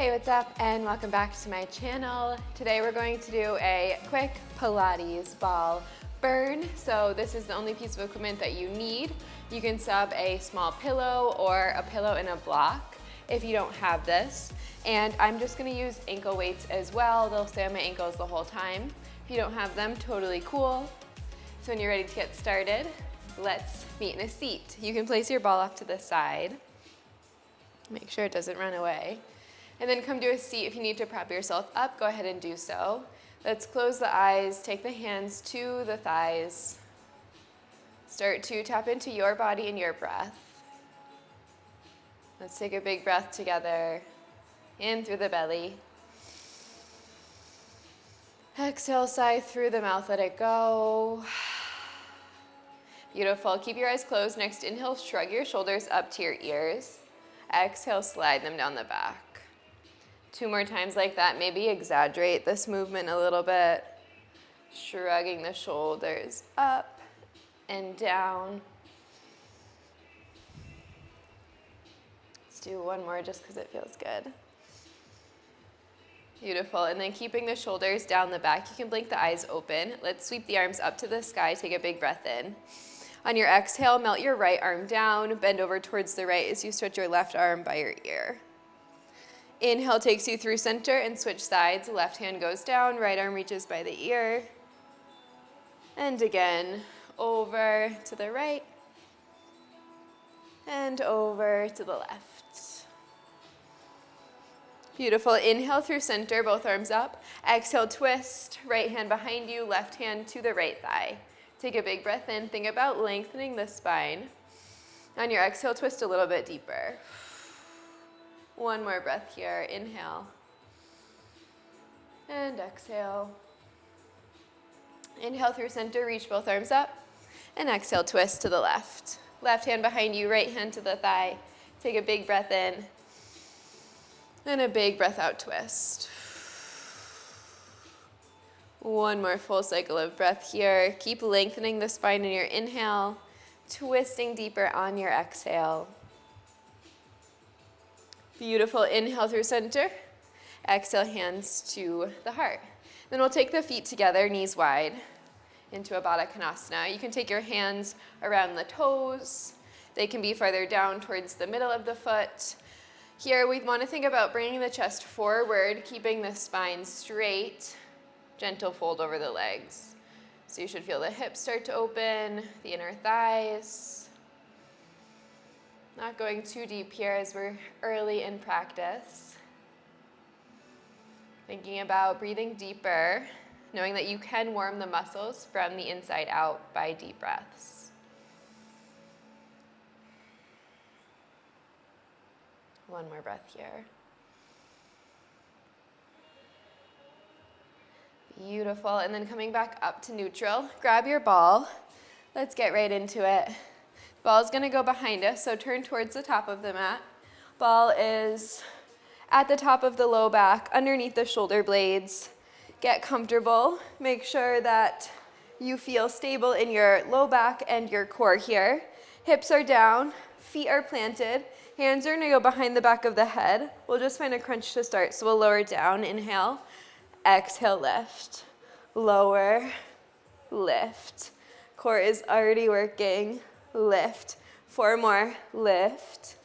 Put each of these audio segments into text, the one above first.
Hey, what's up, and welcome back to my channel. Today we're going to do a quick Pilates ball burn. So this is the only piece of equipment that you need. You can sub a small pillow or a pillow and a block if you don't have this. And I'm just gonna use ankle weights as well. They'll stay on my ankles the whole time. If you don't have them, totally cool. So when you're ready to get started, let's meet in a seat. You can place your ball off to the side. Make sure it doesn't run away. And then come to a seat. If you need to prop yourself up, go ahead and do so. Let's close the eyes, take the hands to the thighs. Start to tap into your body and your breath. Let's take a big breath together. In through the belly. Exhale, sigh through the mouth, let it go. Beautiful. Keep your eyes closed. Next inhale, shrug your shoulders up to your ears. Exhale, slide them down the back. 2 more times like that. Maybe exaggerate this movement a little bit. Shrugging the shoulders up and down. Let's do one more just because it feels good. Beautiful. And then keeping the shoulders down the back, you can blink the eyes open. Let's sweep the arms up to the sky. Take a big breath in. On your exhale, melt your right arm down, bend over towards the right as you stretch your left arm by your ear. Inhale takes you through center and switch sides. Left hand goes down, right arm reaches by the ear. And again, over to the right and over to the left. Beautiful. Inhale through center, both arms up. Exhale, twist, right hand behind you, left hand to the right thigh. Take a big breath in. Think about lengthening the spine. On your exhale, twist a little bit deeper. One more breath here. Inhale. And exhale. Inhale through center, reach both arms up. And exhale, twist to the left. Left hand behind you, right hand to the thigh. Take a big breath in. And a big breath out, twist. One more full cycle of breath here. Keep lengthening the spine in your inhale, twisting deeper on your exhale. Beautiful. Inhale through center. Exhale, hands to the heart. Then we'll take the feet together, knees wide, into a Baddha Konasana. You can take your hands around the toes. They can be farther down towards the middle of the foot. Here we want to think about bringing the chest forward, keeping the spine straight. Gentle fold over the legs. So you should feel the hips start to open, the inner thighs. Not going too deep here as we're early in practice. Thinking about breathing deeper, knowing that you can warm the muscles from the inside out by deep breaths. One more breath here. Beautiful. And then coming back up to neutral, grab your ball. Let's get right into it. The ball is going to go behind us, so turn towards the top of the mat. Ball is at the top of the low back, underneath the shoulder blades. Get comfortable. Make sure that you feel stable in your low back and your core here. Hips are down, feet are planted. Hands are going to go behind the back of the head. We'll just find a crunch to start, so we'll lower down. Inhale. Exhale, lift, lower, lift. Core is already working, lift. 4 more, lift,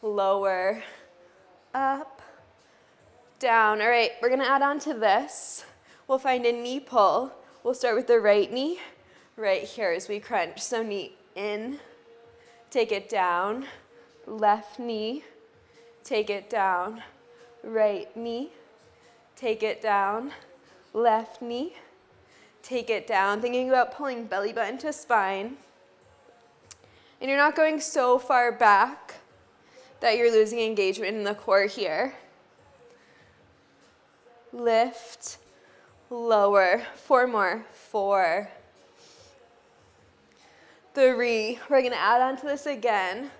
lower, up, down. All right, we're gonna add on to this. We'll find a knee pull. We'll start with the right knee, right here as we crunch. So knee in, take it down, left knee, take it down, right knee, take it down, left knee, take it down. Thinking about pulling belly button to spine. And you're not going so far back that you're losing engagement in the core here. Lift, lower. 4 more. 4, 3. We're gonna add on to this again.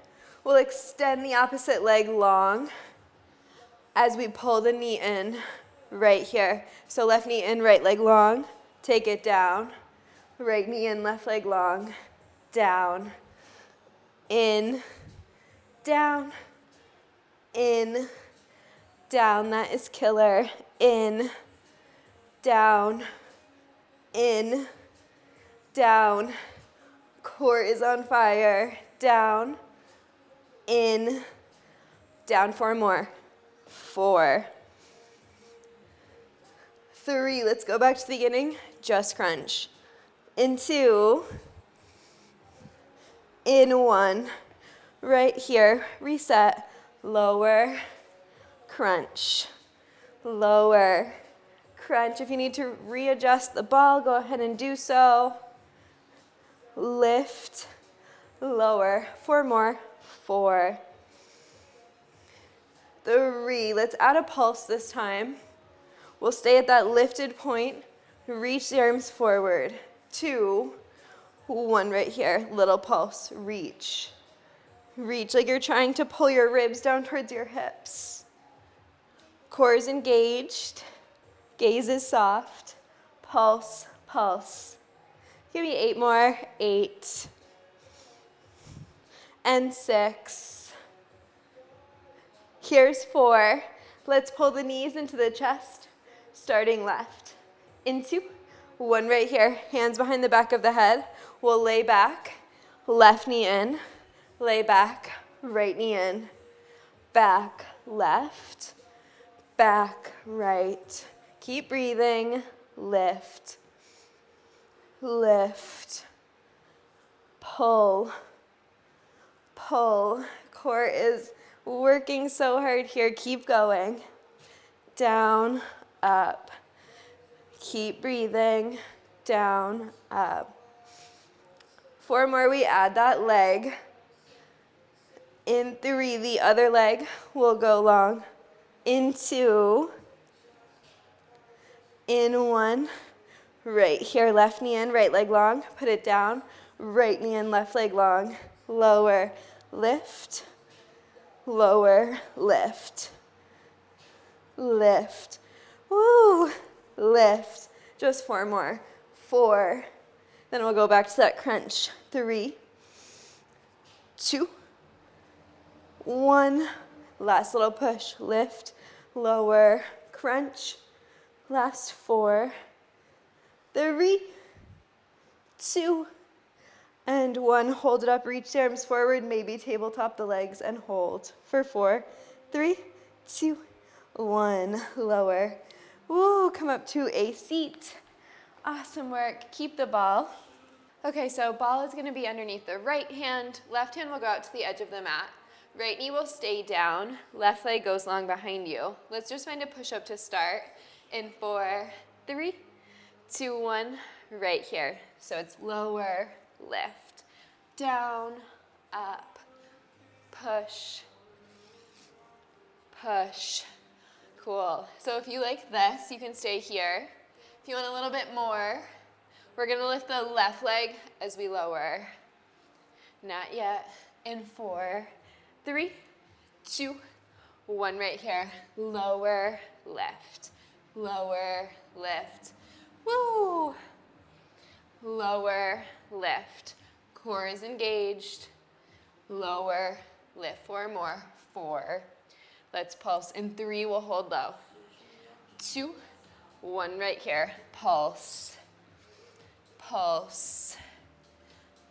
We'll extend the opposite leg long as we pull the knee in. Right here. So left knee in, right leg long. Take it down. Right knee in, left leg long. Down. In. Down. In. down, that is killer, in, down, in, down, core is on fire, down, in, down, 4 more, 4, 3, let's go back to the beginning, just crunch, in 2, in 1, right here, reset, lower, crunch, lower, crunch. If you need to readjust the ball, go ahead and do so. Lift, lower, 4 more, 4, 3, let's add a pulse this time. We'll stay at that lifted point, reach the arms forward, 2, 1 right here, little pulse, reach. Reach like you're trying to pull your ribs down towards your hips. Core is engaged, gaze is soft, pulse, pulse. Give me 8 more, 8, and 6. Here's 4. Let's pull the knees into the chest, starting left. Into 1 right here, hands behind the back of the head. We'll lay back, left knee in, lay back, right knee in, back, left, back, right. Keep breathing, lift, lift, pull, pull. Core is working so hard here. Keep going. Down, up. Keep breathing. Down, up. 4 more, we add that leg. In 3, the other leg will go long. In 2, in 1, right here, left knee in, right leg long, put it down, right knee in, left leg long, lower, lift, lower, lift, lift, woo, lift, just 4 more, 4, then we'll go back to that crunch, 3, 2, 1, last little push, lift, lower, crunch, last 4, 3, 2, and 1. Hold it up, reach the arms forward, maybe tabletop the legs and hold for 4, 3, 2, 1. Lower. Woo, come up to a seat. Awesome work. Keep the ball. Okay, so ball is going to be underneath the right hand. Left hand will go out to the edge of the mat. Right knee will stay down. Left leg goes long behind you. Let's just find a push-up to start. In 4, 3, 2, 1, right here. So it's lower, lift, down, up, push, push. Cool. So if you like this, you can stay here. If you want a little bit more, we're going to lift the left leg as we lower. Not yet. In 4, 3, 2, 1 right here. Lower, lift, lower, lift. Woo! Lower, lift. Core is engaged. Lower, lift. 4 more. 4. Let's pulse. In 3, we'll hold low. 2, 1 right here. Pulse. Pulse.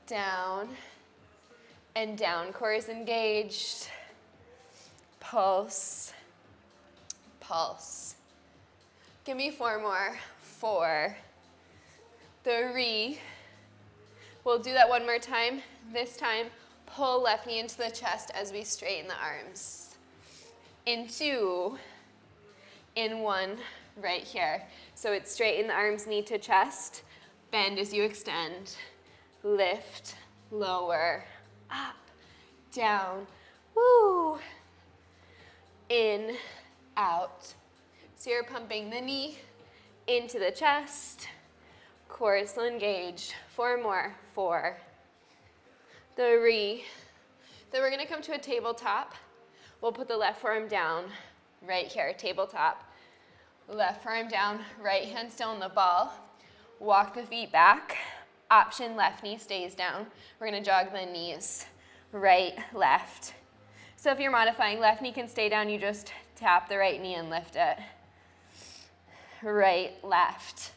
Down and down. Core is engaged. Pulse. Pulse. Give me 4 more. 4, 3. We'll do that one more time. This time, pull left knee into the chest as we straighten the arms. In 2, in 1, right here. So it's straighten the arms, knee to chest. Bend as you extend. Lift, lower, up, down. Woo! In, out. So you're pumping the knee into the chest. Core is still engaged. 4 more. 4, 3. Then we're going to come to a tabletop. We'll put the left forearm down right here, tabletop. Left forearm down, right hand still on the ball. Walk the feet back. Option left knee stays down. We're going to jog the knees. Right, left. So if you're modifying, left knee can stay down, you just tap the right knee and lift it. Right, left.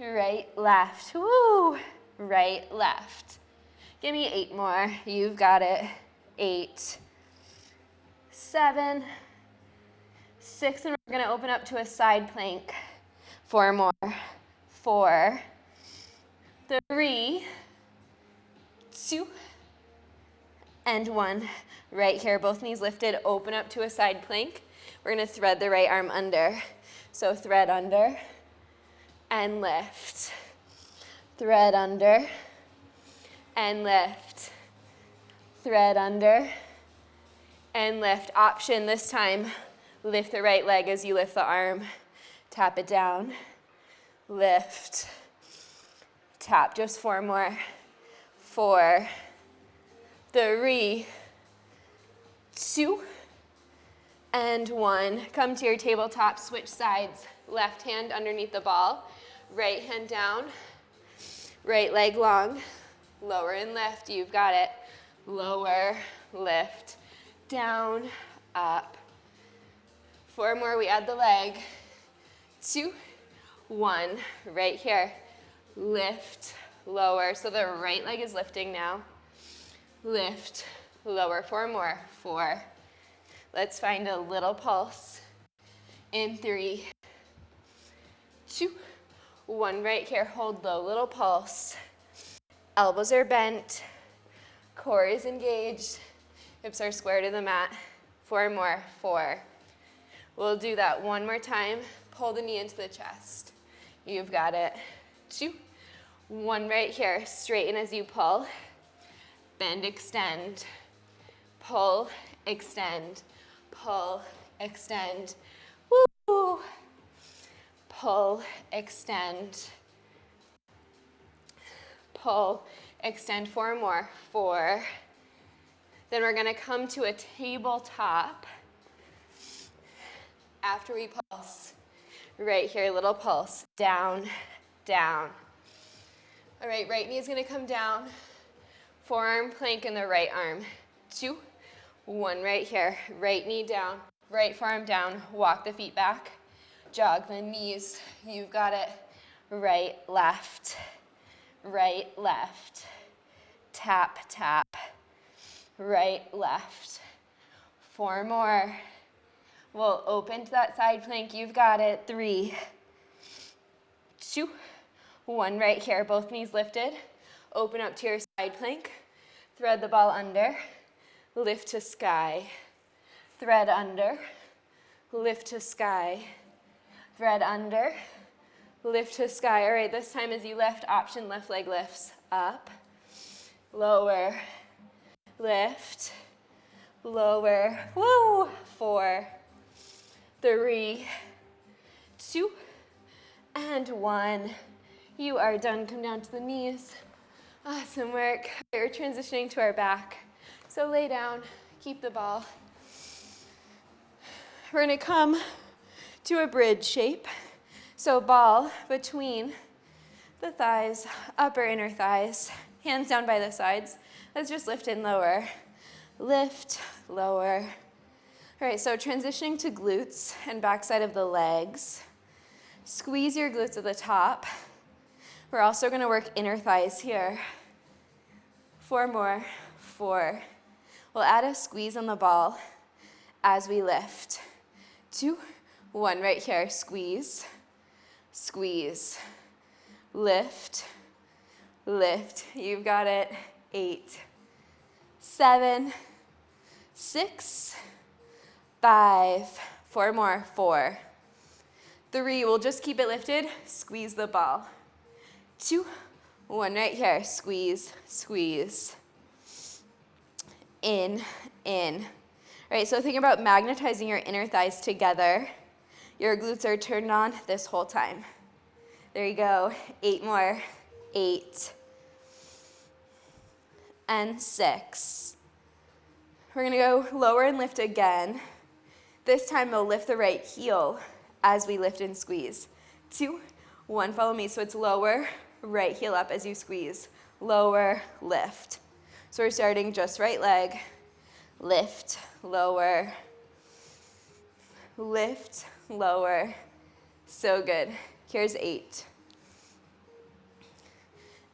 Right, left. Woo! Right, left. Give me 8 more. You've got it. 8, 7, 6, and we're going to open up to a side plank. 4 more. 4, 3, 2, and 1. Right here, both knees lifted, open up to a side plank. We're going to thread the right arm under. So thread under and lift. Thread under and lift. Thread under and lift. Option this time, lift the right leg as you lift the arm. Tap it down. Lift. Tap, just 4 more. 4, 3, 2, and 1. Come to your tabletop, switch sides. Left hand underneath the ball, right hand down, right leg long, lower and lift. You've got it. Lower, lift, down, up. 4 more, we add the leg. 2, 1, right here. Lift, lower. So the right leg is lifting now. Lift, lower. 4 more. 4. Let's find a little pulse. In 3, 2, 1. Right here. Hold low. Little pulse. Elbows are bent. Core is engaged. Hips are square to the mat. 4 more. 4. We'll do that 1 more time. Pull the knee into the chest. You've got it. 2, 1. Right here. Straighten as you pull. Bend, extend. Pull, extend. Pull, extend. Woo! Pull, extend. Pull, extend. 4 more. 4. Then we're going to come to a tabletop after we pulse. Right here, little pulse. Down, down. All right, right knee is going to come down. Forearm plank in the right arm. 2, 1. Right here. Right knee down. Right forearm down. Walk the feet back. Jog the knees. You've got it. Right, left. Right, left. Tap, tap. Right, left. 4 more. We'll open to that side plank. You've got it. 3, 2, 1. Right here. Both knees lifted. Open up to your side plank. Thread the ball under. Lift to sky. Thread under. Lift to sky. Thread under. Lift to sky. All right, this time as you lift, option left leg lifts. Up. Lower. Lift. Lower. Woo! 4, 3, 2, and 1. You are done. Come down to the knees. Awesome work. We're transitioning to our back. So lay down, keep the ball. We're going to come to a bridge shape. So ball between the thighs, upper inner thighs, hands down by the sides. Let's just lift and lower. Lift, lower. All right, so transitioning to glutes and backside of the legs. Squeeze your glutes at the top. We're also going to work inner thighs here. 4 more. 4. We'll add a squeeze on the ball as we lift. 2, 1. Right here. Squeeze. Squeeze. Lift. Lift. You've got it. 8, 7, 6, 5. 4 more. 4, 3. We'll just keep it lifted. Squeeze the ball. 2, 1. Right here. Squeeze. Squeeze. In, in. All right, so think about magnetizing your inner thighs together. Your glutes are turned on this whole time. There you go. 8 more. 8. And 6. We're going to go lower and lift again. This time we'll lift the right heel as we lift and squeeze. 2, 1. Follow me. So it's lower, right heel up as you squeeze. Lower, lift. So we're starting just right leg. lift, lower, lift, lower. So good. Here's 8.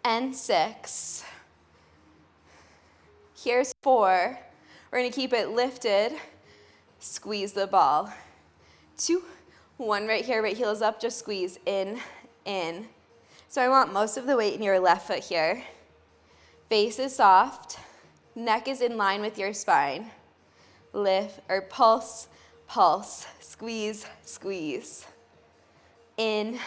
And 6. Here's 4. We're gonna keep it lifted. Squeeze the ball. 2, 1 right here, right heel's up, just squeeze, in. So I want most of the weight in your left foot here. Face is soft, neck is in line with your spine. Lift, or pulse, pulse, squeeze, squeeze. In.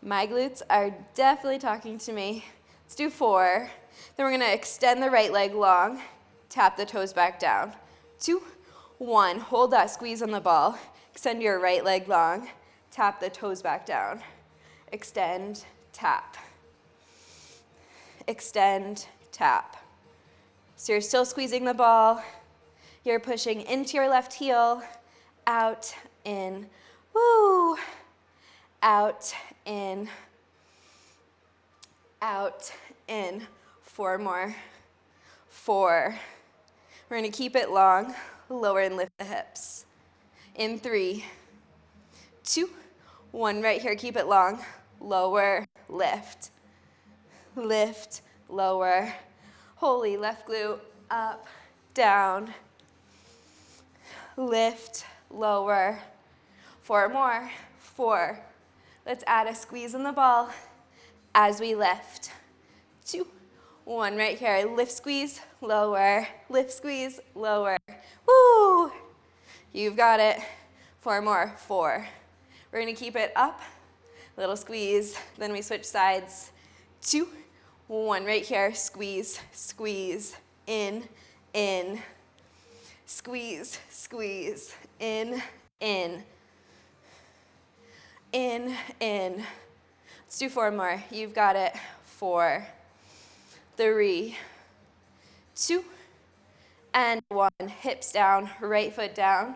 My glutes are definitely talking to me. Let's do 4. Then we're gonna extend the right leg long, tap the toes back down. 2, 1, hold that squeeze on the ball. Extend your right leg long, tap the toes back down. Extend, tap. Extend, tap. So you're still squeezing the ball. You're pushing into your left heel, out, in, woo. Out, in, out, in. 4 more. 4. We're gonna keep it long, lower and lift the hips. In 3, 2, 1, right here, keep it long, lower, lift, lift, lower. Holy, left glute, up, down, lift, lower. 4 more. 4. Let's add a squeeze on the ball as we lift. 2, 1, right here, lift, squeeze, lower, lift, squeeze, lower. Woo! You've got it. 4 more. 4. We're gonna keep it up, little squeeze, then we switch sides. 2, 1, right here, squeeze, squeeze, in, squeeze, squeeze, in. Let's do 4 more. You've got it. 4, 3, 2, and 1. Hips down, right foot down.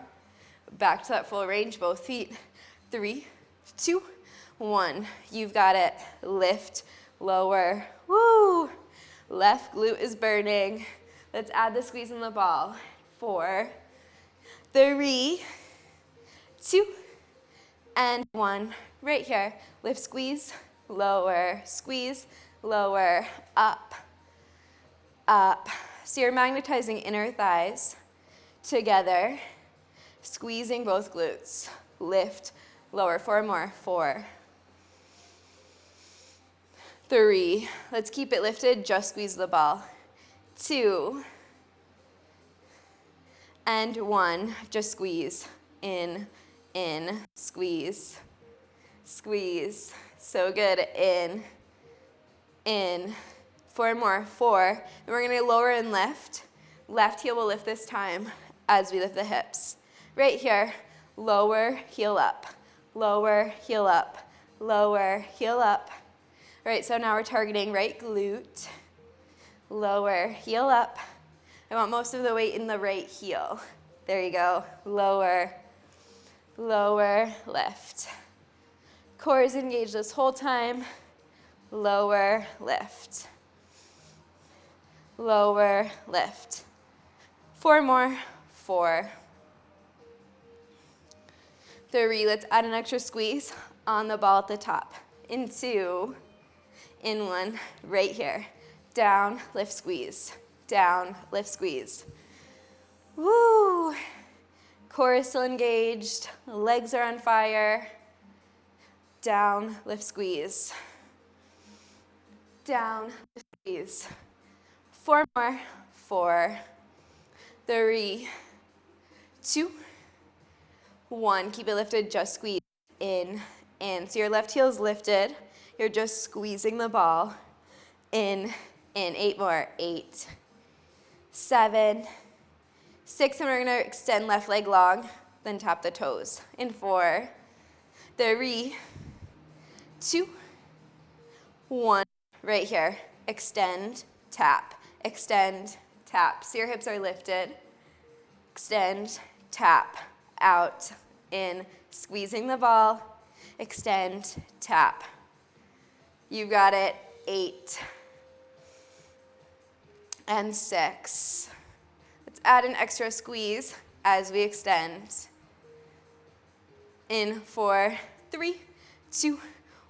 Back to that full range, both feet. 3, 2, 1. You've got it. Lift, lower. Woo! Left glute is burning. Let's add the squeeze on the ball. 4, 3, 2, and 1. Right here. Lift, squeeze, lower, squeeze, lower, up, up. So you're magnetizing inner thighs together, squeezing both glutes. Lift, lower. 4 more. 4, 3. Let's keep it lifted, just squeeze the ball. 2, and 1. Just squeeze. In, squeeze, squeeze. So good. In. 4 more. 4. And we're going to lower and lift. Left heel will lift this time as we lift the hips. Right here, lower, heel up, lower, heel up, lower, heel up. All right, so now we're targeting right glute, lower, heel up. I want most of the weight in the right heel. There you go. Lower, lower, lift. Core is engaged this whole time. Lower, lift. Lower, lift. 4 more. 4, 3. Let's add an extra squeeze on the ball at the top. In 2, in 1, right here. Down, lift, squeeze. Down, lift, squeeze. Woo! Core is still engaged. Legs are on fire. Down, lift, squeeze. Down, lift, squeeze. 4 more. 4, 3, 2, 1. Keep it lifted, just squeeze. In. So your left heel is lifted. You're just squeezing the ball. In. 8 more. 8, 7, 6, and we're gonna extend left leg long, then tap the toes. In 4, 3, 2, 1. Right here. Extend, tap, extend, tap. So your hips are lifted. Extend, tap, out, in, squeezing the ball. Extend, tap. You got it. 8 and 6. add an extra squeeze as we extend. In 4, 3, 2,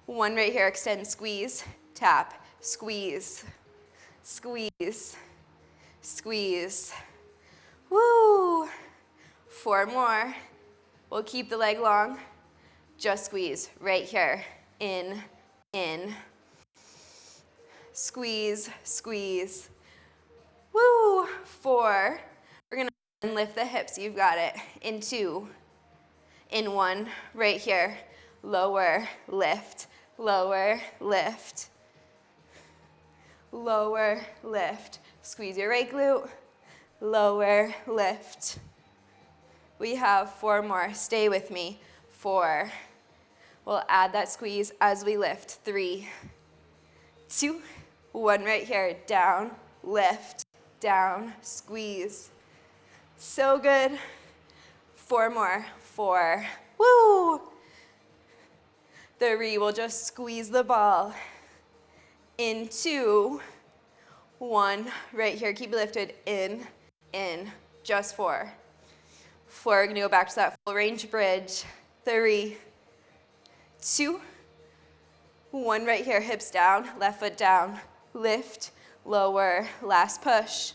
1. Right here, extend, squeeze, tap, squeeze, squeeze, squeeze. Woo! 4 more. We'll keep the leg long. Just squeeze right here. In. Squeeze, squeeze. Woo! 4. We're going to lift the hips. You've got it. In 2. In 1. Right here. Lower, lift, lower, lift. Lower, lift. Squeeze your right glute. Lower, lift. We have 4 more. Stay with me. 4. We'll add that squeeze as we lift. 3, 2, 1. Right here. Down, lift, down, squeeze. So good. 4 more. 4. Woo! 3. We'll just squeeze the ball. In 2, 1. Right here. Keep it lifted. In. Just 4. 4. We're going to go back to that full range bridge. 3, 2, 1. Right here. Hips down. Left foot down. Lift. Lower. Last push.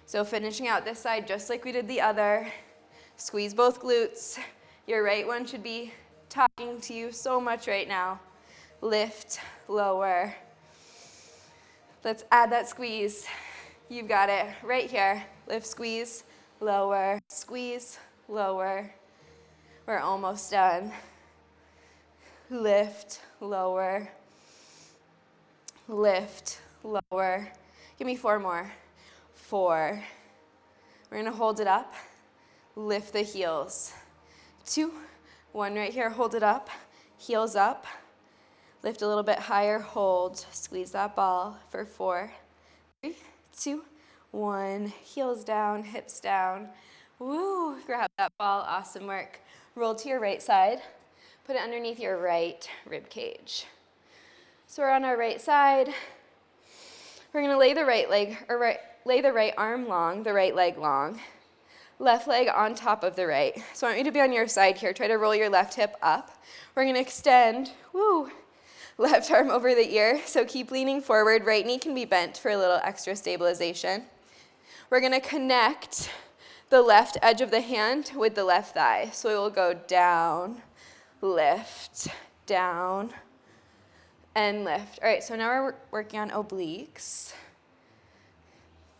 So finishing out this side just like we did the other. Squeeze both glutes. Your right one should be talking to you so much right now. Lift. Lower. Let's add that squeeze. You've got it right here. Lift, squeeze, lower, squeeze, lower. We're almost done. Lift, lower, lift, lower. Give me 4 more. 4. We're going to hold it up. Lift the heels. 2, 1 right here. Hold it up. Heels up. Lift a little bit higher. Hold. Squeeze that ball for 4, 3, 2, 1. Heels down, hips down. Woo! Grab that ball. Awesome work. Roll to your right side. Put it underneath your right rib cage. So we're on our right side. We're going to lay the lay the right arm long, the right leg long. Left leg on top of the right. So I want you to be on your side here. Try to roll your left hip up. We're going to extend. Woo! Left arm over the ear, so keep leaning forward. Right knee can be bent for a little extra stabilization. We're going to connect the left edge of the hand with the left thigh. So we will go down, lift, down, and lift. All right, so now we're working on obliques.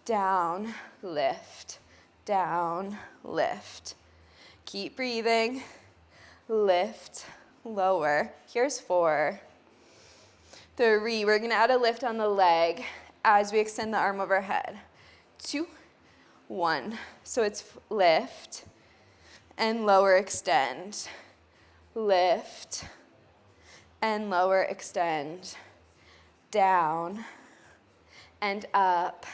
Down, lift, down, lift. Keep breathing. Lift, lower. Here's 4. 3, we're going to add a lift on the leg as we extend the arm overhead. 2, 1. So it's lift and lower, extend. Lift and lower, extend. Down and up.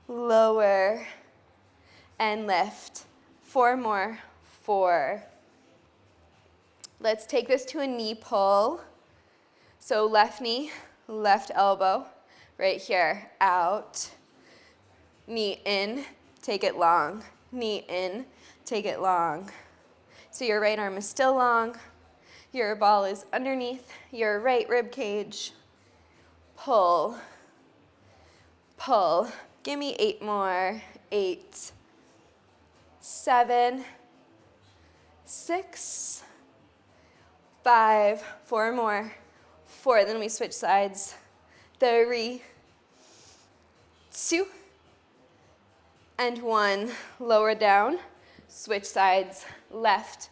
Lower and lift. 4 more. 4. Let's take this to a knee pull. So left knee, left elbow, right here, out. Knee in, take it long. Knee in, take it long. So your right arm is still long. Your ball is underneath your right rib cage. Pull, pull. Give me 8 more. 8, 7, 6, 5, 4 more. 4, then we switch sides. 3, 2, and 1. Lower down, switch sides. Left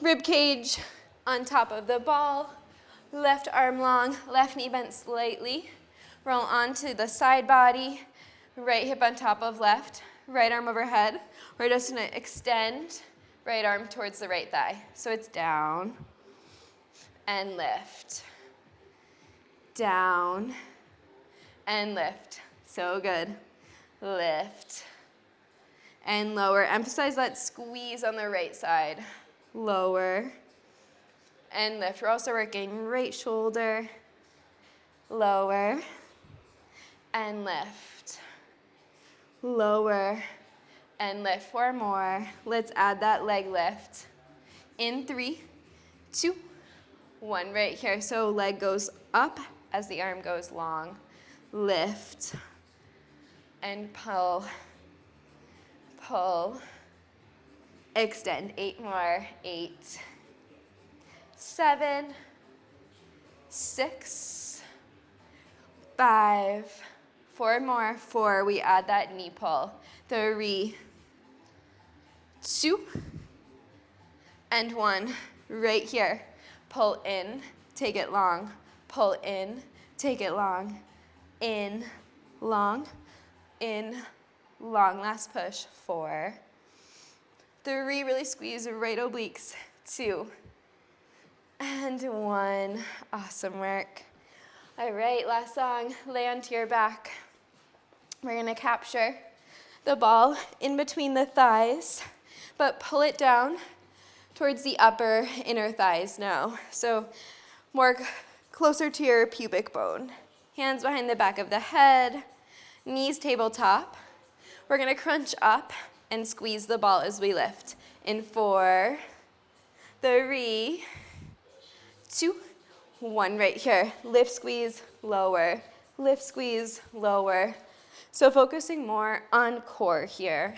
rib cage on top of the ball. Left arm long, left knee bent slightly. Roll onto the side body. Right hip on top of left. Right arm overhead. We're just going to extend right arm towards the right thigh. So it's down and lift. Down and lift. So good. Lift and lower. Emphasize that squeeze on the right side. Lower and lift. We're also working right shoulder. Lower and lift. Lower and lift. 4 more. Let's add that leg lift. In 3, 2, 1. Right here. So leg goes up as the arm goes long. Lift and pull, pull, extend. 8 more. 8, 7, 6, 5, 4 more. 4. We add that knee pull. 3, 2, and 1. Right here. Pull in, take it long. Pull in, take it long. In, long, in, long. Last push. 4, 3. Really squeeze right obliques. 2, and 1. Awesome work. All right, last song. Lay onto your back. We're going to capture the ball in between the thighs, but pull it down towards the upper inner thighs now. So more closer to your pubic bone. Hands behind the back of the head, knees tabletop. We're going to crunch up and squeeze the ball as we lift. In 4, 3, 2, 1. Right here. Lift, squeeze, lower. Lift, squeeze, lower. So focusing more on core here,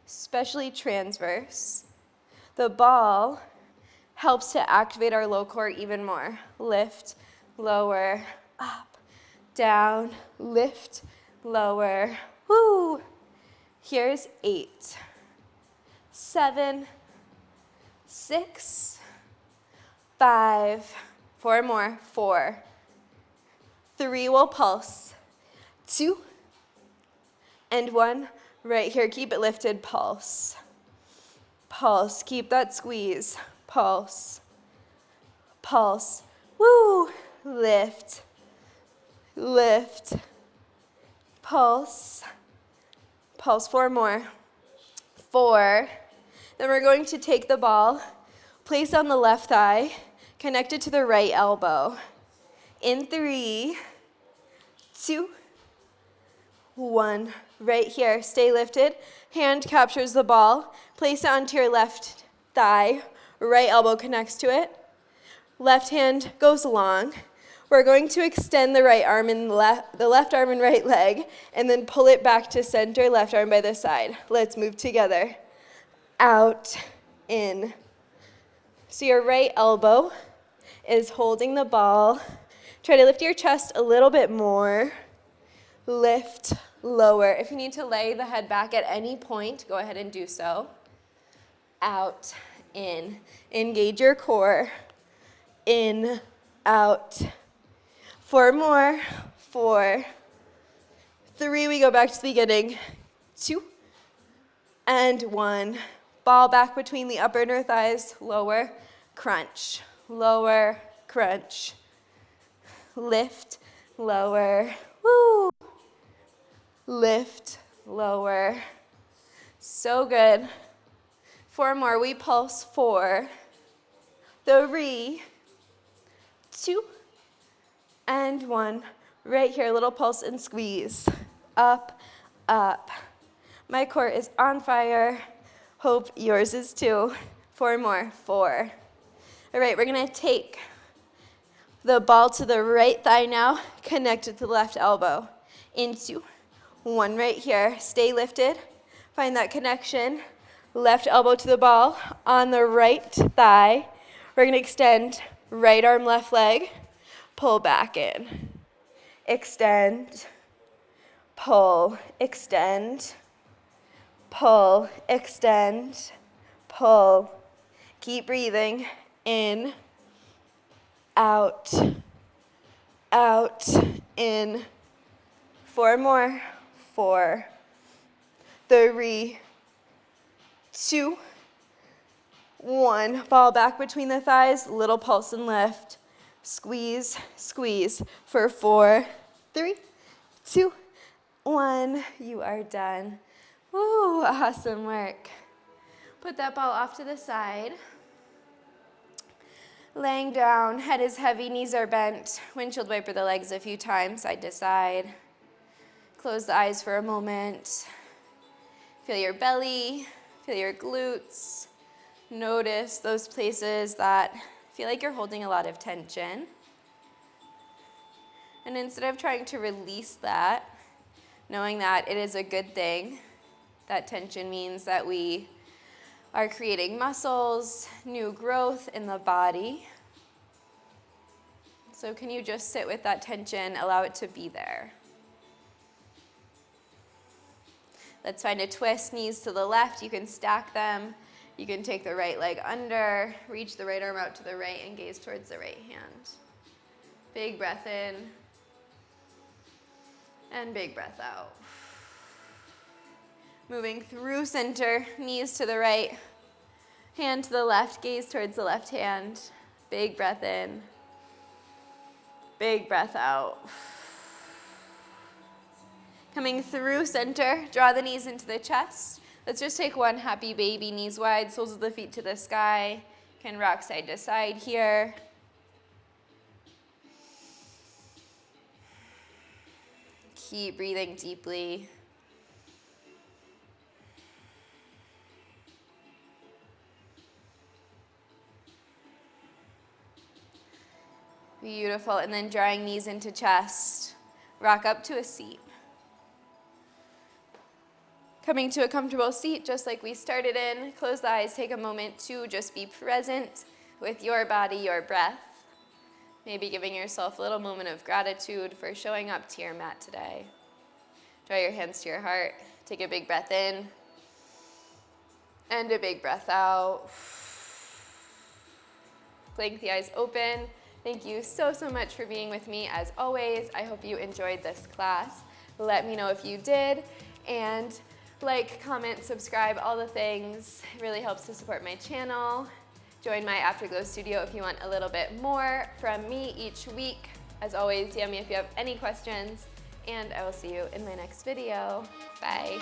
especially transverse. The ball helps to activate our low core even more. Lift, lower, up, down, lift, lower. Woo! Here's 8, 7, 6, 5, 4 more. 4, 3, we'll pulse. 2, and 1. Right here, keep it lifted, pulse. Pulse, keep that squeeze. Pulse, pulse. Woo! Lift, lift, pulse, pulse. 4 more. 4. Then we're going to take the ball, place on the left thigh, connect it to the right elbow. In 3, 2, 1. Right here, stay lifted. Hand captures the ball. Place it onto your left thigh. Right elbow connects to it. Left hand goes long. We're going to extend the right arm and the left arm and right leg, and then pull it back to center, left arm by the side. Let's move together. Out, in. So your right elbow is holding the ball. Try to lift your chest a little bit more. Lift, lower. If you need to lay the head back at any point, go ahead and do so. Out, in. Engage your core. In, out. 4 more. 4, 3. We go back to the beginning. 2, and 1. Ball back between the upper inner thighs. Lower, crunch. Lower, crunch. Lift, lower. Woo! Lift, lower. So good. 4 more. We pulse. 4, 3, 2, and 1. Right here, little pulse and squeeze. Up, up. My core is on fire. Hope yours is too. 4 more. 4. All right, we're going to take the ball to the right thigh now, connect it to the left elbow. Into 1 right here. Stay lifted. Find that connection. Left elbow to the ball on the right thigh. We're going to extend right arm, left leg. Pull back in. Extend. Pull. Extend. Pull. Extend. Pull. Keep breathing. In. Out. Out. In. 4 more. 4, 3, 2, 1. Ball back between the thighs. Little pulse and lift. Squeeze, squeeze. For 4, 3, 2, 1. You are done. Woo, awesome work. Put that ball off to the side. Laying down, head is heavy, knees are bent. Windshield wiper the legs a few times, side to side. Close the eyes for a moment. Feel your belly, feel your glutes. Notice those places that feel like you're holding a lot of tension. And instead of trying to release that, knowing that it is a good thing, that tension means that we are creating muscles, new growth in the body. So can you just sit with that tension, allow it to be there? Let's find a twist, knees to the left. You can stack them. You can take the right leg under, reach the right arm out to the right, and gaze towards the right hand. Big breath in, and big breath out. Moving through center, knees to the right, hand to the left, gaze towards the left hand. Big breath in, big breath out. Coming through center, draw the knees into the chest. Let's just take one happy baby, knees wide, soles of the feet to the sky. Can rock side to side here. Keep breathing deeply. Beautiful, and then drawing knees into chest. Rock up to a seat. Coming to a comfortable seat, just like we started in. Close the eyes, take a moment to just be present with your body, your breath. Maybe giving yourself a little moment of gratitude for showing up to your mat today. Draw your hands to your heart. Take a big breath in. And a big breath out. Blink the eyes open. Thank you so much for being with me as always. I hope you enjoyed this class. Let me know if you did. And like, comment, subscribe, all the things. It really helps to support my channel. Join my Afterglow studio if you want a little bit more from me each week. As always, DM me if you have any questions, and I will see you in my next video. Bye.